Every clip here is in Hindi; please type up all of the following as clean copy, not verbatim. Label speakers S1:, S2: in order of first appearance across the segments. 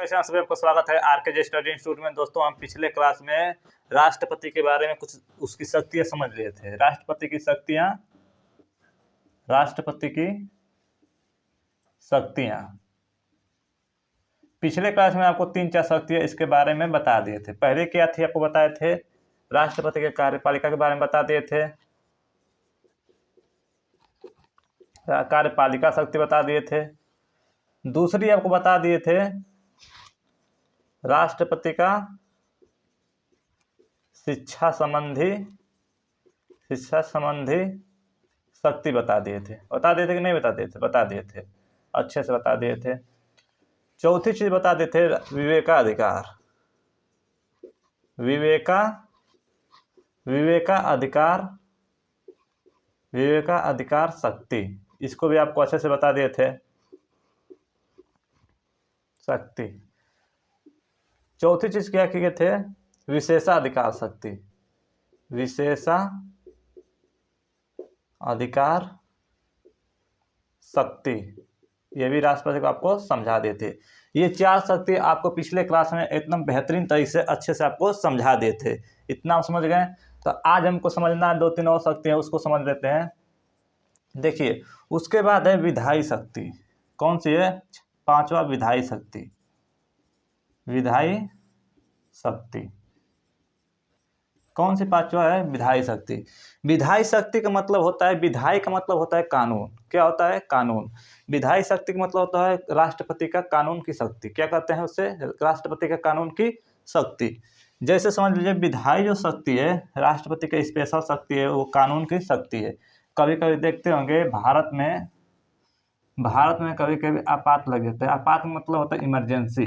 S1: कैसे हैं सभी, आपका स्वागत है आरके स्टडी इंस्टीट्यूट में। दोस्तों, हम पिछले क्लास में राष्ट्रपति के बारे में कुछ उसकी शक्तियां समझ रहे थे। राष्ट्रपति की शक्तियां पिछले क्लास में आपको 3-4 शक्तियां इसके बारे में बता दिए थे। पहले क्या थी आपको बताए थे, राष्ट्रपति के कार्यपालिका के बारे में बता दिए थे, कार्यपालिका शक्ति बता दिए थे। दूसरी आपको बता दिए थे राष्ट्रपति का शिक्षा संबंधी शक्ति बता दिए थे कि नहीं बता दिए थे? बता दिए थे, अच्छे से बता दिए थे। चौथी चीज बता दिए थे विवेकाधिकार शक्ति, इसको भी आपको अच्छे से बता दिए थे। शक्ति चौथी चीज क्या किए थे? विशेषाधिकार शक्ति, ये भी राष्ट्रपति को आपको समझा दिए थे। ये 4 शक्ति आपको पिछले क्लास में एकदम बेहतरीन तरीके से अच्छे से आपको समझा दिए थे। इतना आप समझ गए। तो आज हमको समझना है 2-3 और शक्ति है, उसको समझ लेते हैं। देखिए, उसके बाद है विधायी शक्ति। कौन सी है? 5वां विधायी शक्ति। कौन सी 5वां है? विधायी शक्ति। विधायी शक्ति का मतलब होता है, विधायी का मतलब होता है कानून। क्या होता है? कानून। विधायी शक्ति का मतलब होता है राष्ट्रपति का कानून की शक्ति। क्या कहते हैं उससे? राष्ट्रपति का कानून की शक्ति। जैसे समझ लीजिए, विधायी जो शक्ति है, राष्ट्रपति का स्पेशल शक्ति है, वो कानून की शक्ति है। कभी कभी देखते होंगे भारत में कभी कभी आपात लग जाता है। आपात मतलब होता है इमरजेंसी।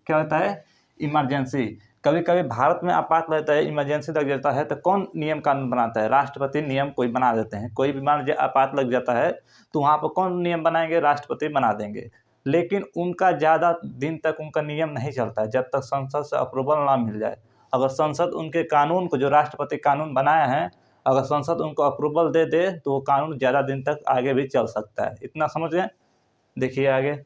S1: क्या होता है? इमरजेंसी। कभी कभी भारत में आपात लगता है, इमरजेंसी लग जाता है, तो कौन नियम कानून बनाता है? राष्ट्रपति नियम कोई बना देते हैं। कोई भी मान लीजिए आपात लग जाता है, तो वहाँ पर कौन नियम बनाएंगे? राष्ट्रपति बना देंगे। लेकिन उनका ज़्यादा दिन तक उनका नियम नहीं चलता है, जब तक संसद से अप्रूवल ना मिल जाए। अगर संसद उनके कानून को, जो राष्ट्रपति कानून बनाया है, अगर संसद उनको अप्रूवल दे दे, तो वो कानून ज़्यादा दिन तक आगे भी चल सकता है। इतना समझ गए। देखिए आगे,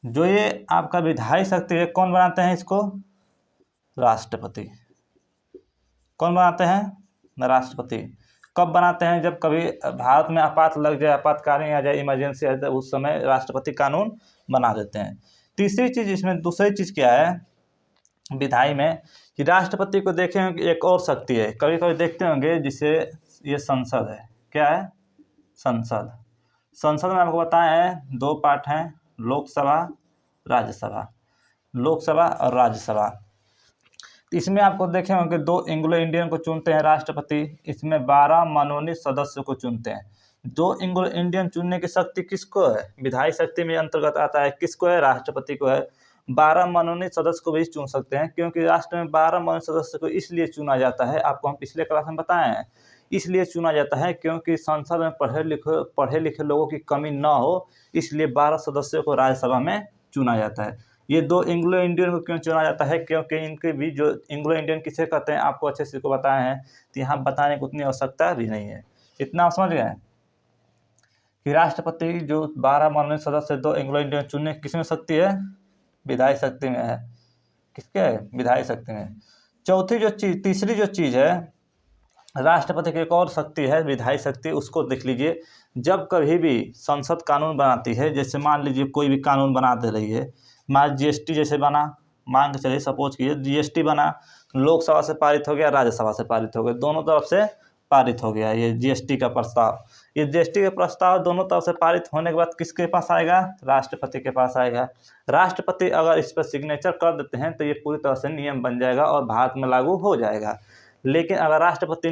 S1: जो ये आपका विधायी शक्ति है, कौन बनाते हैं इसको? राष्ट्रपति। कौन बनाते हैं? राष्ट्रपति। कब बनाते हैं? जब कभी भारत में आपात लग जाए, आपातकालीन आ जाए, इमरजेंसी आ जाए, उस समय राष्ट्रपति कानून बना देते हैं। तीसरी चीज इसमें, दूसरी चीज क्या है विधायी में, कि राष्ट्रपति को देखें कि एक और शक्ति है। कभी कभी देखते होंगे, जिसे ये संसद है। क्या है? संसद में आपको बताया है 2 पार्ट हैं, लोकसभा और राज्यसभा। इसमें आपको देखे होंगे 2 एंग्लो इंडियन को चुनते हैं राष्ट्रपति। इसमें 12 मनोनीत सदस्यों को चुनते हैं। 2 एंग्लो इंडियन चुनने की शक्ति किसको है? विधायी शक्ति में अंतर्गत आता है। किसको है? राष्ट्रपति को है। 12 मनोनीत सदस्य को भी चुन सकते हैं, क्योंकि राष्ट्र में 12 मनोनीत सदस्य को इसलिए चुना जाता है, आपको हम पिछले क्लास में बताए हैं, इसलिए चुना जाता है क्योंकि संसद में पढ़े लिखे लोगों की कमी न हो, इसलिए 12 सदस्यों को राज्यसभा में चुना जाता है। ये 2 एंग्लो इंडियन को क्यों चुना जाता है? क्योंकि इनके भी, जो एंग्लो इंडियन किसे कहते हैं, आपको अच्छे से बताए हैं, तो यहाँ बताने की उतनी आवश्यकता भी नहीं है। इतना आप समझ गए कि राष्ट्रपति जो 12 मनोनीत सदस्य 2 एंग्लो इंडियन चुनने किसमें शक्ति है? विधायी शक्ति में है। किसके है? विधायी शक्ति में। तीसरी जो चीज है, राष्ट्रपति की एक और शक्ति है विधायी शक्ति, उसको देख लीजिए। जब कभी भी संसद कानून बनाती है, जैसे मान लीजिए कोई भी कानून बना दे रही है, मान जीएसटी जैसे बना, मान के चलिए, सपोज कीजिए जीएसटी बना, लोकसभा से पारित हो गया, राज्यसभा से पारित हो गया, दोनों तरफ से पारित हो गया ये जीएसटी का प्रस्ताव। ये जीएसटी का प्रस्ताव दोनों तरफ से पारित होने के बाद किसके पास आएगा? राष्ट्रपति के पास आएगा। राष्ट्रपति अगर इस पर सिग्नेचर कर देते हैं, तो ये पूरी तरह से नियम बन जाएगा और भारत में लागू हो जाएगा। लेकिन अगर राष्ट्रपति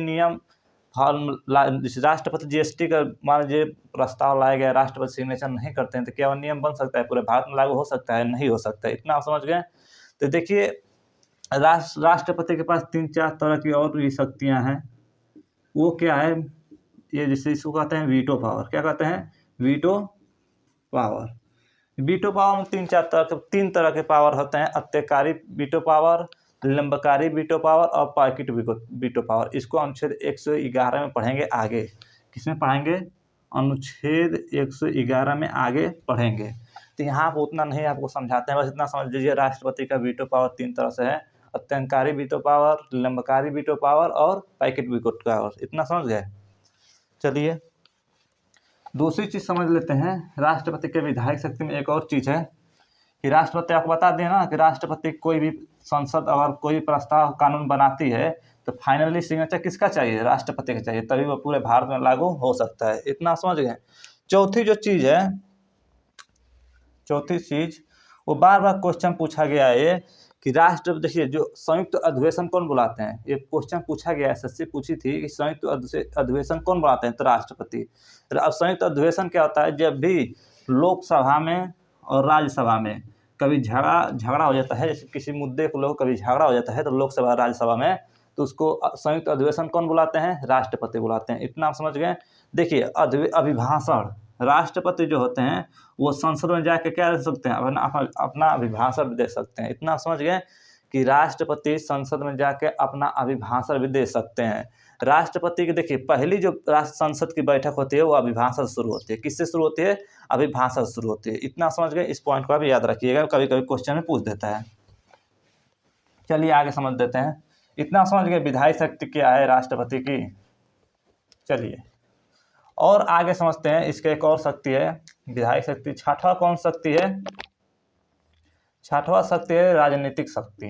S1: जीएसटी का मान लीजिए प्रस्ताव लाया गया, राष्ट्रपति सिग्नेचर नहीं करते हैं, तो क्या वो नियम बन सकता है? पूरे भारत में लागू हो सकता है? नहीं हो सकता है। इतना आप समझ गए। तो देखिए, राष्ट्रपति के पास 3-4 तरह की और भी शक्तियां हैं। वो क्या है? ये जिसे इसको कहते हैं वीटो पावर। क्या कहते हैं? वीटो पावर में 3 तरह के पावर होते हैं। अत्याकारी वीटो पावर, लंबकारी वीटो पावर और पार्किट वीटो पावर। इसको अनुच्छेद 111 में पढ़ेंगे आगे। किसमें पढ़ेंगे? अनुच्छेद 111 में आगे पढ़ेंगे। तो यहाँ पर उतना नहीं आपको समझाते हैं, बस इतना समझ लीजिए राष्ट्रपति का वीटो पावर 3 तरह से है, अत्यंतकारी वीटो पावर, लंबकारी वीटो पावर और पैकेट वीटो पावर, इतना समझ गए। चलिए दूसरी चीज़ समझ लेते हैं, राष्ट्रपति के विधायक शक्ति में एक और चीज़ है कि राष्ट्रपति, आपको बता दें ना कि राष्ट्रपति कोई भी संसद अगर कोई प्रस्ताव कानून बनाती है तो फाइनली सिग्नेचर किसका चाहिए, राष्ट्रपति का चाहिए, तभी वो पूरे भारत में लागू हो सकता है, इतना समझ गए। चौथी जो चीज़ है, चौथी चीज़ वो बार बार क्वेश्चन पूछा गया है कि राष्ट्रपति, देखिए जो संयुक्त अधिवेशन कौन बुलाते हैं, ये क्वेश्चन पूछा गया, एसएससी पूछी थी कि संयुक्त अधिवेशन कौन बुलाते हैं, तो राष्ट्रपति। अब संयुक्त अधिवेशन क्या होता है, जब भी लोकसभा में और राज्यसभा में कभी झगड़ा हो जाता है, जैसे किसी मुद्दे को लोग कभी झगड़ा हो जाता है तो लोकसभा राज्यसभा में, तो उसको संयुक्त अधिवेशन कौन बुलाते हैं, राष्ट्रपति बुलाते हैं, इतना आप समझ गए। देखिए अभिभाषण, राष्ट्रपति जो होते हैं वो संसद में जाके क्या दे सकते हैं, अपना अभिभाषण दे सकते हैं, इतना समझ गए कि राष्ट्रपति संसद में जाके अपना अभिभाषण भी दे सकते हैं। राष्ट्रपति की देखिए पहली जो राष्ट्र संसद की बैठक होती है वो अभिभाषण शुरू होती है, किससे शुरू होती है, अभिभाषण शुरू होती है, इतना समझ गए। इस पॉइंट को भी याद रखिएगा, कभी कभी क्वेश्चन में पूछ देता है। चलिए आगे समझ देते हैं, इतना समझ गए विधायी शक्ति क्या है राष्ट्रपति की। चलिए और आगे समझते हैं, इसके एक और शक्ति है विधायी शक्ति। छठवां कौन शक्ति है, छठवां शक्ति है राजनीतिक शक्ति,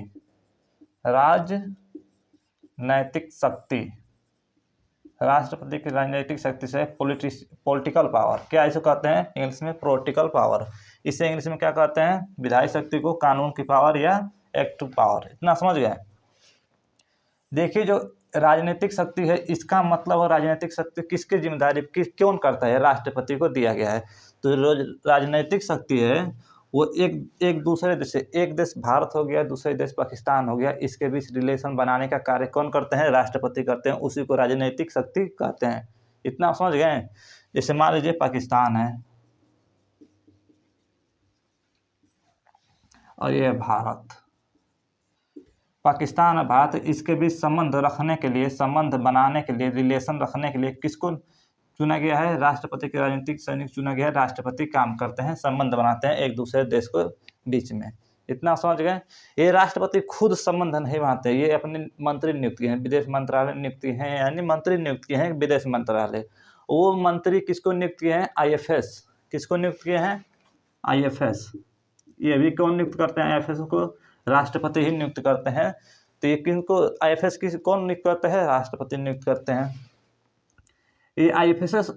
S1: राजनैतिक शक्ति। राष्ट्रपति की राजनीतिक शक्ति से पॉलिटिकल पावर, क्या इसे कहते हैं इंग्लिश में, पॉलिटिकल पावर। इसे इंग्लिश में क्या कहते हैं, विधायी शक्ति को कानून की पावर या एक्ट पावर, इतना समझ गए। देखिए जो राजनीतिक शक्ति है, इसका मतलब राजनीतिक शक्ति किसकी जिम्मेदारी कौन करता है, राष्ट्रपति को दिया गया है। तो राजनीतिक शक्ति है वो एक दूसरे देश से, एक देश भारत हो गया, दूसरे देश पाकिस्तान हो गया, इसके बीच रिलेशन बनाने का कार्य कौन करते हैं, राष्ट्रपति करते हैं, उसी को राजनीतिक शक्ति कहते हैं, इतना समझ गए। जैसे मान लीजिए पाकिस्तान है और ये भारत, पाकिस्तान और भारत, इसके बीच संबंध रखने के लिए, संबंध बनाने के लिए, रिलेशन रखने के लिए किसको चुना गया है, राष्ट्रपति के राजनीतिक सैनिक चुना गया है। राष्ट्रपति काम करते हैं, संबंध बनाते हैं एक दूसरे देश को बीच में, इतना समझ गए। ये राष्ट्रपति खुद संबंध नहीं बनाते, ये अपने मंत्री नियुक्त किए हैं, विदेश मंत्रालय नियुक्त किए हैं, यानी मंत्री नियुक्त किए हैं विदेश मंत्रालय। वो मंत्री किसको नियुक्त किए हैं, IFS, किसको नियुक्त किए हैं, IFS। ये भी कौन नियुक्त करते हैं, IFS को राष्ट्रपति ही नियुक्त करते हैं। तो ये किनको IFS कौन नियुक्त करते हैं, राष्ट्रपति नियुक्त करते हैं। ये IFS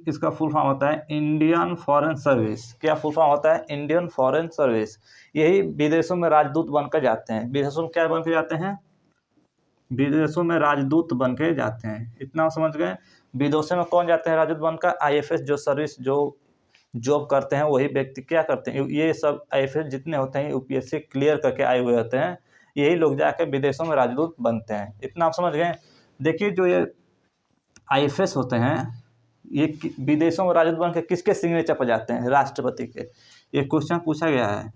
S1: इसका फुल फॉर्म होता है इंडियन फॉरेन सर्विस। क्या फुल फॉर्म होता है, इंडियन फॉरेन सर्विस। यही विदेशों में राजदूत बनकर जाते हैं, विदेशों में क्या बन के जाते हैं, विदेशों में राजदूत बन के जाते हैं, इतना समझ गए। विदेशों में कौन जाते हैं राजदूत बनकर, IFS जो सर्विस जो जॉब करते हैं वही व्यक्ति क्या करते हैं, ये सब IFS जितने होते हैं UPSC क्लियर करके आए हुए होते हैं, यही लोग जाकर विदेशों में राजदूत बनते हैं, इतना आप समझ गए। देखिए जो ये IFS होते हैं ये विदेशों में राजदूत बन के किसके सिग्नेचर पर जाते हैं, राष्ट्रपति के। ये क्वेश्चन पूछा गया है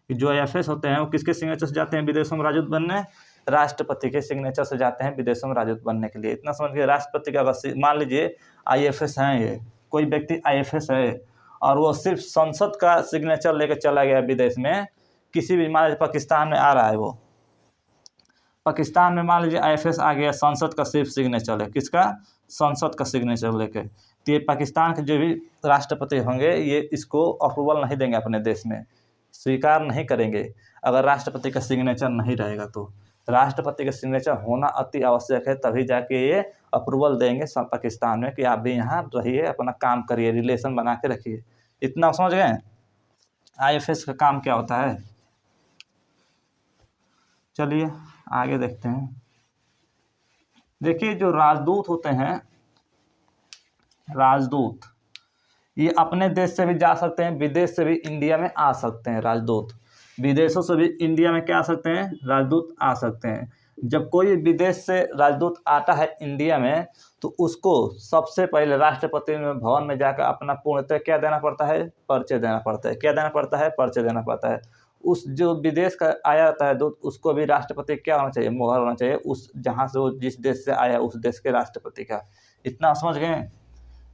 S1: कि जो IFS होते हैं वो किसके सिग्नेचर से जाते हैं विदेशों में राजदूत बनने, राष्ट्रपति के सिग्नेचर से जाते हैं विदेशों में राजदूत बनने के लिए, इतना समझ गए। राष्ट्रपति का अगर मान लीजिए IFS हैं, ये कोई व्यक्ति IFS है और वो सिर्फ संसद का सिग्नेचर लेकर चला गया विदेश में, किसी भी मान लीजिए पाकिस्तान में आ रहा है, वो पाकिस्तान में मान लीजिए IFS आ गया, संसद का सिर्फ सिग्नेचर है, किसका, संसद का सिग्नेचर लेके, तो ये पाकिस्तान के जो भी राष्ट्रपति होंगे ये इसको अप्रूवल नहीं देंगे, अपने देश में स्वीकार नहीं करेंगे अगर राष्ट्रपति का सिग्नेचर नहीं रहेगा। तो राष्ट्रपति का सिग्नेचर होना अति आवश्यक है, तभी जाके ये अप्रूवल देंगे पाकिस्तान में कि आप भी यहाँ रहिए, अपना काम करिए, रिलेशन बना के रखिए, इतना समझ गए। IFS का काम क्या होता है। चलिए आगे देखते हैं। देखिए जो राजदूत होते हैं, राजदूत ये अपने देश से भी जा सकते हैं, विदेश से भी इंडिया में आ सकते हैं। राजदूत विदेशों से भी इंडिया में क्या आ सकते हैं, राजदूत आ सकते हैं। जब कोई विदेश से राजदूत आता है इंडिया में तो उसको सबसे पहले राष्ट्रपति भवन में जाकर अपना पूर्णतः क्या देना पड़ता है, परिचय देना पड़ता है। क्या देना पड़ता है, परिचय देना पड़ता है। उस जो विदेश का आया रहता है दूत, उसको भी राष्ट्रपति क्या होना चाहिए, मोहर होना चाहिए, उस जहाँ से वो जिस देश से आया उस देश के राष्ट्रपति का, इतना समझ गए।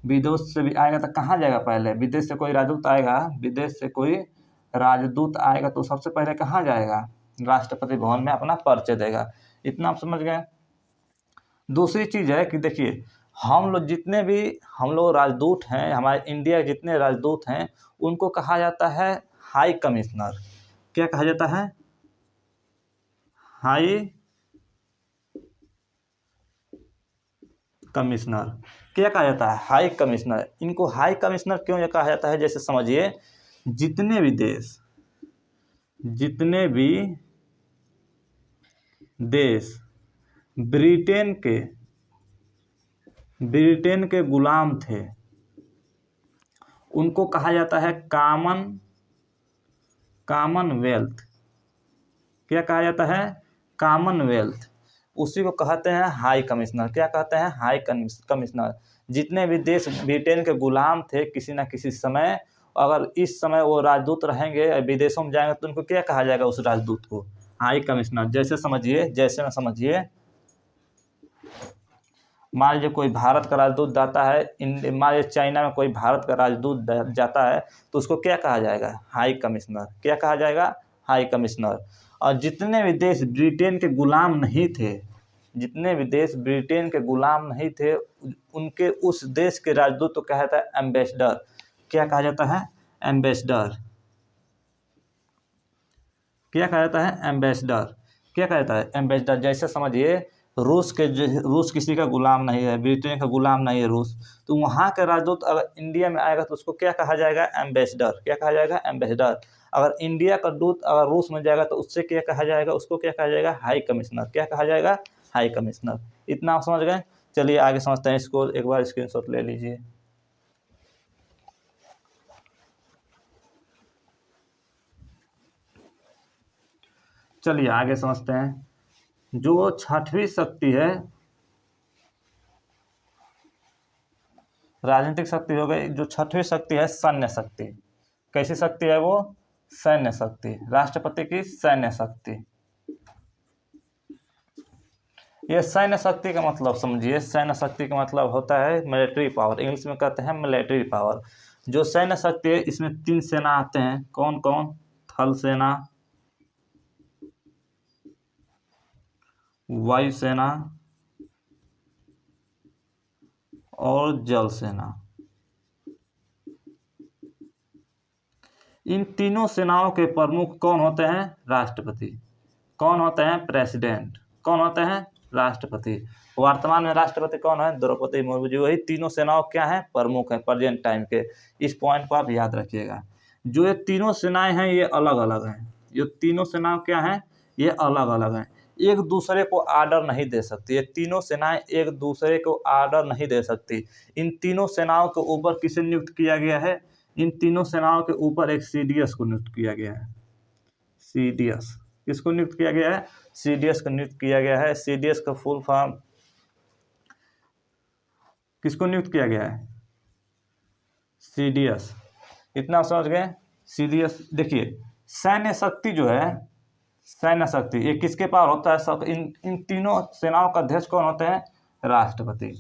S1: विदेश से भी आएगा तो कहाँ जाएगा? पहले विदेश से कोई राजदूत आएगा, विदेश से कोई राजदूत आएगा तो सबसे पहले कहाँ जाएगा? राष्ट्रपति भवन में अपना परिचय देगा। इतना आप समझ गए। दूसरी चीज़ है कि देखिए, हम लोग राजदूत हैं, हमारे इंडिया के जितने राजदूत हैं उनको कहा जाता है हाई कमिश्नर। क्या कहा जाता है? High commissioner. क्या कहा जाता है? High commissioner. इनको हाई कमिश्नर क्यों कहा जाता है? जैसे समझिए, जितने भी देश ब्रिटेन के गुलाम थे उनको कहा जाता है कॉमनवेल्थ। क्या कहा जाता है? कॉमनवेल्थ। उसी को कहते हैं हाई कमिश्नर। क्या कहते हैं? High commissioner. जितने भी देश ब्रिटेन के गुलाम थे किसी न किसी समय, अगर इस समय वो राजदूत रहेंगे, विदेशों में जाएंगे, तो उनको क्या कहा जाएगा? उस राजदूत को हाई कमिश्नर। जैसे समझिए, मान लीजिए कोई भारत का राजदूत जाता है, मान लीजिए चाइना में कोई भारत का राजदूत जाता है तो उसको क्या कहा जाएगा? High commissioner. क्या कहा जाएगा? High commissioner. और जितने भी देश ब्रिटेन के गुलाम नहीं थे उनके उस देश के राजदूत को कहा जाता है एम्बेसडर। क्या कहा जाता है? एम्बेसडर। क्या कहा जाता है? एम्बेसडर। क्या कहा जाता है? एम्बेसडर। जैसे समझिए, रूस किसी का गुलाम नहीं है, ब्रिटेन का गुलाम नहीं है रूस, तो वहाँ का राजदूत अगर इंडिया में आएगा तो उसको क्या कहा जाएगा? एम्बेसडर। क्या कहा जाएगा? एम्बेसडर। अगर इंडिया का दूत अगर रूस में जाएगा तो उससे क्या कहा जाएगा? उसको क्या कहा जाएगा? High commissioner. क्या कहा जाएगा? High commissioner. इतना आप समझ गए। चलिए आगे समझते हैं इसको। एक बार स्क्रीनशॉट ले लीजिए। चलिए आगे समझते हैं। जो छठवीं शक्ति है, राजनीतिक शक्ति हो गई, जो छठवीं शक्ति है सैन्य शक्ति। कैसी शक्ति है वो? सैन्य शक्ति। राष्ट्रपति की सैन्य शक्ति। ये सैन्य शक्ति का मतलब समझिए, सैन्य शक्ति का मतलब होता है मिलिट्री पावर। इंग्लिश में कहते हैं मिलिट्री पावर। जो सैन्य शक्ति है इसमें 3 सेना आते हैं। कौन कौन? थल सेना, वायु सेना और जल सेना। इन तीनों सेनाओं के प्रमुख कौन होते हैं? राष्ट्रपति। कौन होते हैं? प्रेसिडेंट। कौन होते हैं? राष्ट्रपति। वर्तमान में राष्ट्रपति कौन है? द्रौपदी मुर्मू जी। वही तीनों सेनाओं क्या है? प्रमुख है प्रेजेंट टाइम के। इस पॉइंट को आप याद रखिएगा। जो ये तीनों सेनाएं हैं ये अलग अलग हैं। ये तीनों सेनाएं क्या हैं? ये अलग अलग हैं। एक दूसरे को आर्डर नहीं दे सकती। ये तीनों सेनाएं एक दूसरे को आर्डर नहीं दे सकती। इन तीनों सेनाओं के ऊपर किसे नियुक्त किया गया है? इन तीनों सेनाओं के ऊपर एक सीडीएस को नियुक्त किया गया है। सीडीएस। किसको नियुक्त किया गया है? सीडीएस को नियुक्त किया गया है। सीडीएस का फुल फॉर्म किसको नियुक्त किया गया है? सीडीएस। इतना समझ गए। सीडीएस। देखिए, सैन्य शक्ति जो है, सैन्य शक्ति ये किसके पास होता है? सब इन तीनों सेनाओं का अध्यक्ष कौन होते हैं? राष्ट्रपति।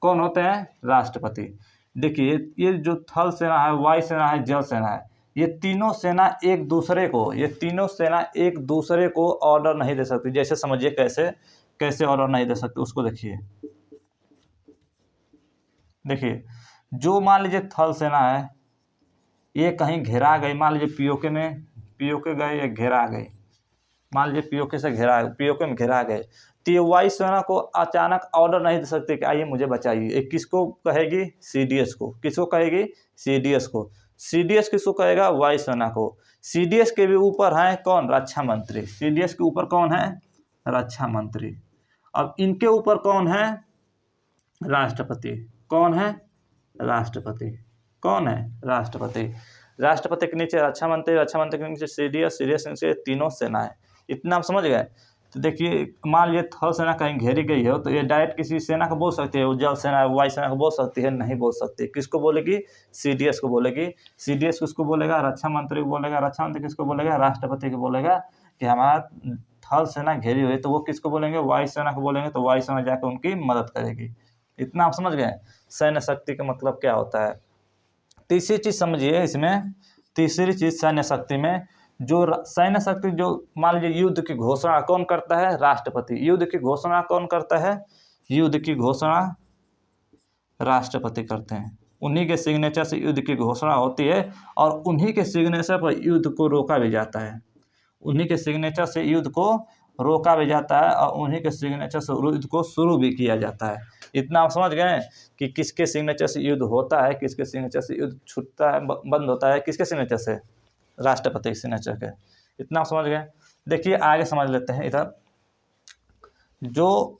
S1: कौन होते हैं? राष्ट्रपति। देखिए, ये जो थल सेना है, वायु सेना है, जल सेना है, ये तीनों सेना एक दूसरे को ऑर्डर नहीं दे सकती। जैसे समझिए कैसे ऑर्डर नहीं दे सकते उसको देखिए। देखिए, जो मान लीजिए थल सेना है, ये कहीं घेरा गई, मान लीजिए पीओके गए या घेरा गए, मान लीजिए पीओके में घेरा गए, तो ये वायु सेना को अचानक ऑर्डर नहीं दे सकते कि आइए मुझे बचाइए। ये किसको कहेगी? सीडीएस को। किसको कहेगी? सीडीएस को। सीडीएस किसको कहेगा? वायु सेना को। सीडीएस के भी ऊपर है कौन? रक्षा मंत्री। सीडीएस के ऊपर कौन है? रक्षा मंत्री। अब इनके ऊपर कौन है? राष्ट्रपति। कौन है? राष्ट्रपति। कौन है? राष्ट्रपति। राष्ट्रपति के नीचे रक्षा मंत्री के नीचे सीडीएस के नीचे तीनों सेनाएं। इतना आप समझ गए। तो देखिए, मान लीजिए थल सेना कहीं घेरी गई हो तो ये डायरेक्ट किसी सेना को बोल सकती है, वो जल सेना, वायु सेना को बोल सकती है? नहीं बोल सकती। किसको बोलेगी? सीडीएस को बोलेगी। सीडीएस किसको बोलेगा? रक्षा मंत्री को बोलेगा। रक्षा मंत्री किसको बोलेगा? राष्ट्रपति को बोलेगा कि हमारा थल सेना घेरी हुई, तो वो किसको बोलेंगे? वायु सेना को बोलेंगे, तो वायु सेना जाकर उनकी मदद करेगी। इतना आप समझ गए सैन्य शक्ति का मतलब क्या होता है। तीसरी चीज समझिए इसमें, तीसरी चीज सैन्य शक्ति में, जो सैन्य शक्ति जो मान लीजिए युद्ध की घोषणा कौन करता है, राष्ट्रपति। युद्ध की घोषणा कौन करता है, युद्ध की घोषणा राष्ट्रपति करते हैं। उन्हीं के सिग्नेचर से युद्ध की घोषणा होती है और उन्हीं के सिग्नेचर पर युद्ध को रोका भी जाता है। उन्हीं के सिग्नेचर से युद्ध को रोका भी जाता है और उन्हीं के सिग्नेचर से युद्ध को शुरू भी किया जाता है। इतना आप समझ गए कि किसके सिग्नेचर से युद्ध होता है, किसके सिग्नेचर से युद्ध छूटता है, बंद होता है, किसके सिग्नेचर से, राष्ट्रपति के सिग्नेचर के। इतना आप समझ गए। देखिए आगे समझ लेते हैं इधर, जो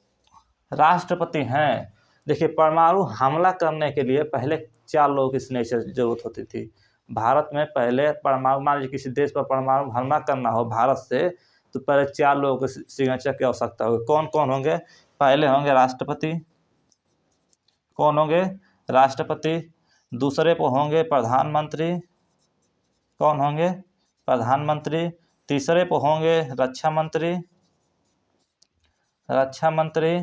S1: राष्ट्रपति हैं, देखिए परमाणु हमला करने के लिए पहले 4 लोगों की सिग्नेचर जरूरत होती थी। भारत में पहले परमाणु, मान लीजिए किसी देश पर परमाणु हमला करना हो भारत से, तो पहले 4 लोगों के सिग्नेचर की आवश्यकता होगी। कौन कौन होंगे, पहले होंगे राष्ट्रपति, कौन होंगे, राष्ट्रपति। दूसरे पर होंगे प्रधानमंत्री, कौन होंगे, प्रधानमंत्री। तीसरे पर होंगे रक्षा मंत्री, रक्षा मंत्री।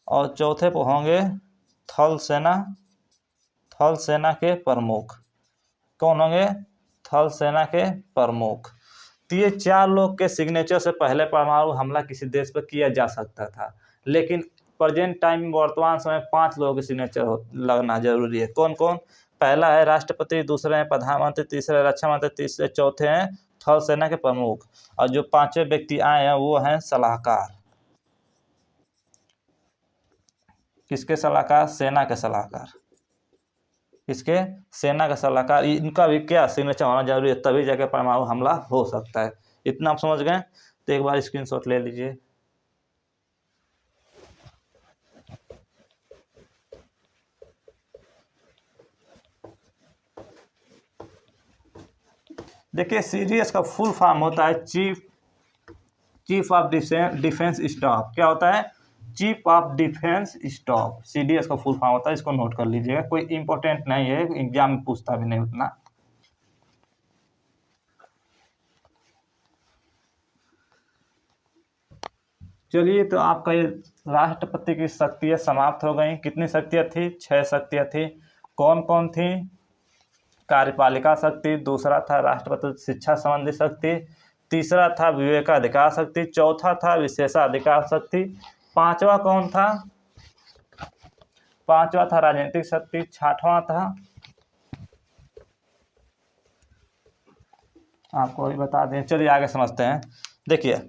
S1: और चौथे पर होंगे थल सेना, थल सेना के प्रमुख। कौन होंगे, थल सेना के प्रमुख। तो ये 4 लोग के सिग्नेचर से पहले परमाणु हमला किसी देश पर किया जा सकता था, लेकिन प्रेजेंट टाइम वर्तमान समय 5 लोगों के सिग्नेचर लगना जरूरी है। कौन कौन, पहला है राष्ट्रपति, दूसरे हैं प्रधानमंत्री, तीसरे रक्षा मंत्री, तीसरे चौथे हैं थल सेना के प्रमुख। और जो 5वें व्यक्ति आए हैं वो हैं सलाहकार। किसके सलाहकार, सेना के सलाहकार। इसके सेना का सलाहकार, इनका भी क्या सिग्नेचर होना जरूरी है, तभी जाके परमाणु हमला हो सकता है। इतना आप समझ गए। तो एक बार स्क्रीनशॉट ले लीजिए। देखिए सीडीएस का फुल फॉर्म होता है चीफ ऑफ डिफेंस स्टाफ। क्या होता है, chief of defence staff. CDS का फुल फॉर्म होता है, इसको नोट कर लीजिएगा, कोई इंपॉर्टेंट नहीं है, एग्जाम में पूछता भी नहीं उतना। चलिए तो आपका ये राष्ट्रपति की शक्तियाँ समाप्त हो गई। कितनी शक्तियाँ थी, 6 शक्तियाँ थी। कौन कौन थी, कार्यपालिका शक्ति, दूसरा था राष्ट्रपति शिक्षा संबंधी शक्ति, तीसरा था विवेकाधिकार शक्ति, चौथा था विशेषाधिकार शक्ति, पांचवा कौन था, पांचवा था राजनीतिक शक्ति, छठवां था, आपको अभी बता दें। चलिए आगे समझते हैं। देखिए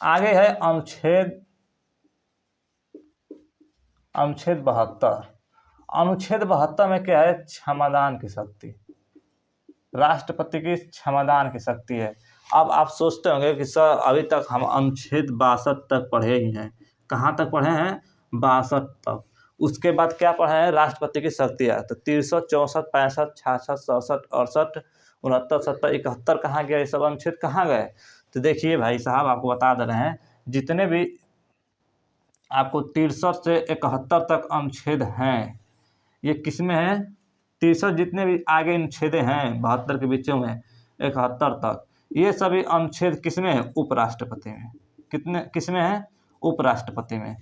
S1: आगे है अनुच्छेद 72। अनुच्छेद 72 में क्या है, क्षमादान की शक्ति, राष्ट्रपति की क्षमादान की शक्ति है। अब आप सोचते होंगे कि सर अभी तक हम अनुच्छेद 62 तक पढ़े ही हैं। कहाँ तक पढ़े हैं, 62 तक। उसके बाद क्या पढ़े हैं, राष्ट्रपति की शक्तियाँ। तो 63, 64, 65, 66, 67, 68, 69, 70, 71 कहाँ गया, ये सब अनुच्छेद कहाँ गए। तो देखिए भाई साहब आपको बता दे रहे हैं, जितने भी आपको 63 से 71 तक अनुच्छेद हैं, ये किस में है, 63 जितने भी आगे अनुच्छेद हैं 72 के बीचों में 71 तक, ये सभी अनुच्छेद किस में है, उपराष्ट्रपति में। कितने किस में है, उपराष्ट्रपति में।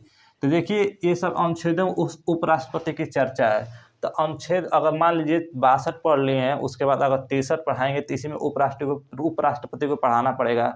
S1: तो देखिए ये सब अनुच्छेदों उस उपराष्ट्रपति की चर्चा है। तो अनुच्छेद अगर मान लीजिए 62 पढ़ लिए हैं, उसके बाद अगर 63 पढ़ाएंगे तो इसी में उपराष्ट्रपति को पढ़ाना पड़ेगा,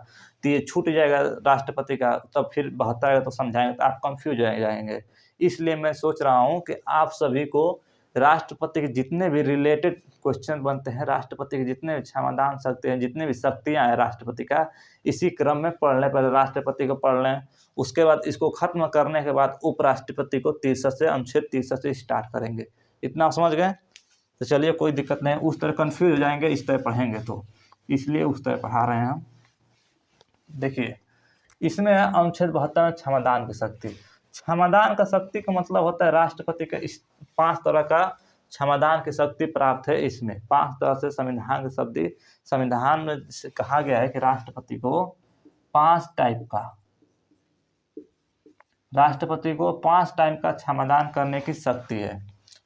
S1: तो ये छूट जाएगा राष्ट्रपति का। तब फिर 72 तो समझाएंगे तो आप कंफ्यूज हो जाएंगे। इसलिए मैं सोच रहा हूँ कि आप सभी को राष्ट्रपति के जितने भी रिलेटेड क्वेश्चन बनते हैं, राष्ट्रपति के जितने भी क्षमादान शक्ति हैं, जितने भी शक्तियां हैं राष्ट्रपति का, इसी क्रम में पढ़ लें। पहले राष्ट्रपति को पढ़ लें, उसके बाद इसको खत्म करने के बाद उपराष्ट्रपति को 63 से अनुच्छेद 63 से स्टार्ट करेंगे। इतना आप समझ गए। तो चलिए कोई दिक्कत नहीं, उस तरह कन्फ्यूज हो जाएंगे इस तरह पढ़ेंगे तो, इसलिए उस तरह पढ़ा रहे हैं हम। देखिए इसमें है अनुच्छेद 72 में क्षमादान की शक्ति। क्षमादान का शक्ति का मतलब होता है राष्ट्रपति का इस 5 तरह का क्षमादान की शक्ति प्राप्त है। इसमें 5 तरह से संविधान की शक्ति, संविधान में कहा गया है कि राष्ट्रपति को 5 टाइप का, राष्ट्रपति को 5 टाइप का क्षमादान करने की शक्ति है।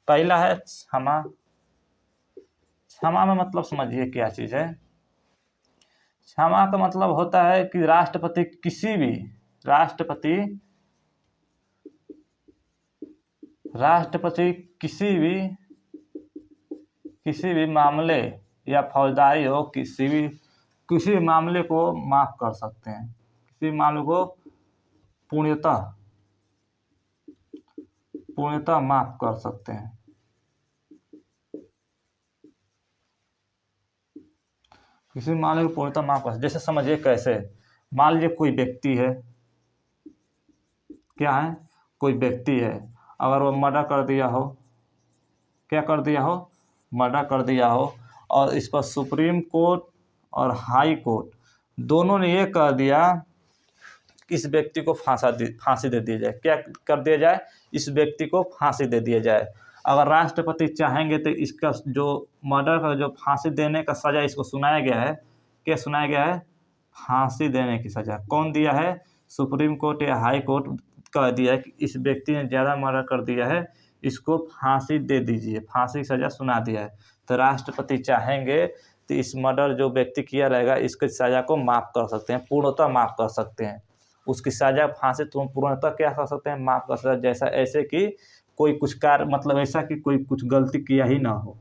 S1: पहला है क्षमा। क्षमा में मतलब समझिए क्या चीज है। क्षमा का मतलब होता है कि राष्ट्रपति किसी भी, राष्ट्रपति राष्ट्रपति किसी भी मामले या फौजदारी हो किसी भी मामले को माफ कर सकते हैं, किसी भी मामले को पूर्णतः माफ कर सकते हैं। किसी भी मामले को पूर्णतः माफ कर, जैसे समझिए कैसे, मान लीजिए कोई व्यक्ति है, क्या है, कोई व्यक्ति है, अगर वो मर्डर कर दिया हो, क्या कर दिया हो, मर्डर कर दिया हो, और इस पर सुप्रीम कोर्ट और हाई कोर्ट दोनों ने ये कह दिया कि इस व्यक्ति को फांसी दे दी जाए। क्या कर दिया जाए, इस व्यक्ति को फांसी दे दिया जाए। अगर राष्ट्रपति चाहेंगे तो इसका जो मर्डर का जो फांसी देने का सज़ा इसको सुनाया गया है, क्या सुनाया गया है, फांसी देने की सज़ा। कौन दिया है, सुप्रीम कोर्ट या हाई कोर्ट कह दिया है कि इस व्यक्ति ने ज़्यादा मर्डर कर दिया है, इसको फांसी दे दीजिए, फांसी की सज़ा सुना दिया है। तो राष्ट्रपति चाहेंगे तो इस मर्डर जो व्यक्ति किया रहेगा इसकी सज़ा को माफ़ कर सकते हैं, पूर्णतः माफ़ कर सकते हैं। उसकी सज़ा फांसी तुम पूर्णतः क्या कर सकते हैं, माफ़ कर सकते हैं। जैसा ऐसे कि कोई कुछ कार्य, मतलब ऐसा कि कोई कुछ गलती किया ही ना हो,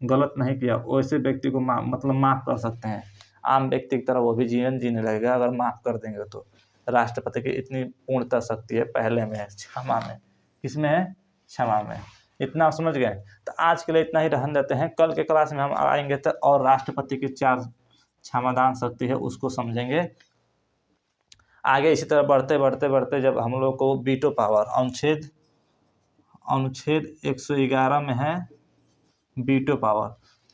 S1: गलत नहीं किया, वैसे व्यक्ति को माफ़ कर सकते हैं। आम व्यक्ति की तरह वो भी जीवन जीने लगेगा अगर माफ़ कर देंगे तो। राष्ट्रपति की इतनी पूर्णतः शक्ति है, पहले में है, क्षमा में। किसमें है, क्षमा में। इतना समझ गए। तो आज के लिए इतना ही रहने देते हैं, कल के क्लास में हम आएंगे तो और राष्ट्रपति की 4 क्षमादान शक्ति है उसको समझेंगे आगे। इसी तरह बढ़ते जब हम लोग को वीटो पावर, अनुच्छेद 111 में है वीटो पावर।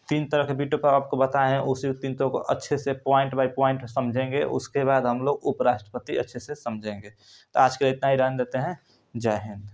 S1: 3 तरह के वीटो पावर आपको बताए हैं, उसी 3 तरह को अच्छे से पॉइंट बाय पॉइंट समझेंगे। उसके बाद हम लोग उपराष्ट्रपति अच्छे से समझेंगे। तो आज के लिए इतना ही रहने देते हैं। जय हिंद।